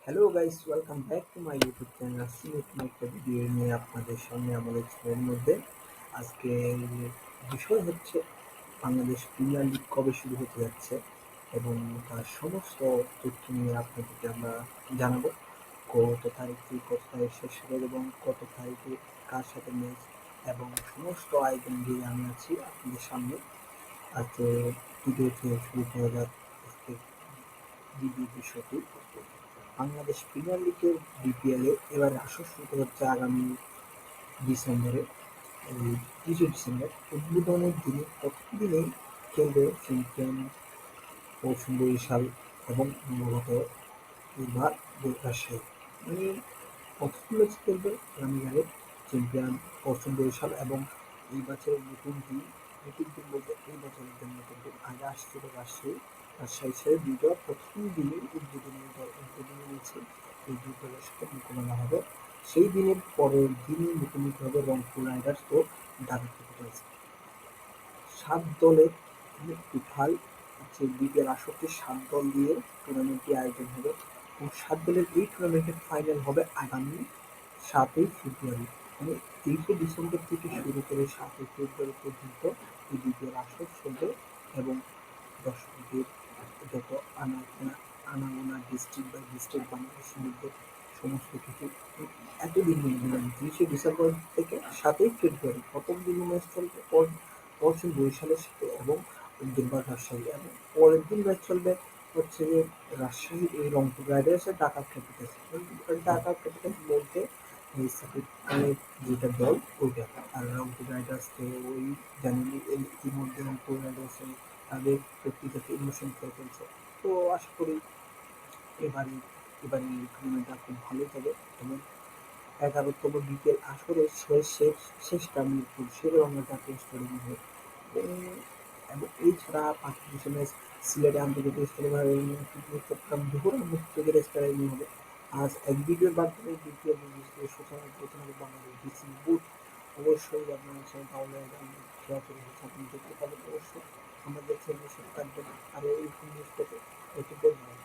Hello guys, welcome back to my YouTube channel. আসছি নতুন একটা ভিডিও নিয়ে আপনাদের সামনে আমাদের চ্যানেলের মধ্যে। আজকে বিষয় হচ্ছে বাংলাদেশ প্রিমিয়ার লিগ কবে শুরু হতে যাচ্ছে এবং তার সমস্ত তথ্য নিয়ে আপনাদেরকে আমরা জানাবো। কত তারিখে কত তারিখ শেষ হবে এবং কত তারিখে কার সাথে ম্যাচ এবং সমস্ত আয়োজন দিয়ে আমি আছি আপনাদের সামনে। আজকে ভিডিওতে শুরু করা যাক আজকে ভিডিও বিষয়টি। বাংলাদেশ প্রিমিয়ার লিগের বিপিএলে এবার আসর শুরু হচ্ছে আগামী ডিসেম্বরে। এই 30 ডিসেম্বর উদ্বোধনের দিনে প্রথম দিনেই খেলবে চ্যাম্পিয়ন পশ্চিম বরিশাল এবং মূলত এবার রাজশাহী। মানে প্রথম ম্যাচ খেলবে রানীঘাটে চ্যাম্পিয়ন পশ্চিম বরিশাল এবং এই বছরের নতুন টিম বলতে এই বছরের জন্য নতুন টিম আগে আসছিল রাজশাহী ছেড়ে দুইটা প্রথম দিনেই উদ্বোধনী ম্যাচে এই দুই দলের সাথে মোকাবেলা হবে। সেই দিনের পরের দিনই মুখোমুখি হবে রংপুর রাইডার্স ও ঢাকা ক্যাপিটালস। 7 দলের টোটাল যে বিপিএল আসরটি 7 দল দিয়ে টুর্নামেন্টটি আয়োজন হবে এবং 7 দলের এই টুর্নামেন্টের ফাইনাল হবে আগামী 7ই ফেব্রুয়ারি। মানে 30 ডিসেম্বর থেকে শুরু করে 7ই ফেব্রুয়ারি পর্যন্ত এই বিপিএল আসর চলবে এবং দর্শকদের যত আনাগোনা ডিস্ট্রিক্ট বাই ডিস্ট্রিক্ট বাংলাদেশের মধ্যে সমস্ত কিছু এতদিন মিনিমাম 30 ডিসেম্বর থেকে 7ই ফেব্রুয়ারি প্রথম দিন ম্যাচ চলবে পরশু বরিশালের সাথে এবং দুর্বার রাজশাহী এবং পরের দিন ম্যাচ চলবে হচ্ছে যে রাজশাহী এই রংপুর রাইডার্সের ঢাকা ক্যাপিটালস। ঢাকা ক্যাপিটালস বলতে এই সাকিব খানের যেটা দল ওইটা। আর রংপুর রাইডার্স তো ওই জানেন ইতিমধ্যে রংপুর রাইডার্সে তাদের ব্যক্তিগত ইমোশন খেলে ফেলছে। তো আশা করি এবারে এবারে এই টুর্নামেন্টটা খুব ভালোই হবে এবং 11তম বিপিএল আসরের শেষটা মিরপুর শেরেবাংলা জাতীয় স্টেডিয়ামে হবে এবং এছাড়া বাকি ম্যাচ সিলেটে আন্তর্জাতিক স্টেডিয়ামে হবে এবং চট্টগ্রাম জোহর মুক্তিযোগের স্টেডিয়ামে হবে। আজ এক ভিডিওর মাধ্যমে বিপিএল সূচনা হবে বাংলাদেশ ডিসি বুথ। অবশ্যই আপনারা চ্যানেলটা অনলাইনে সরাসরি আপনি দেখতে পাবেন। অবশ্যই আমাদের চ্যানেলের সাথে থাকবেন আরও এই নিউজ পেতে। ধন্যবাদ।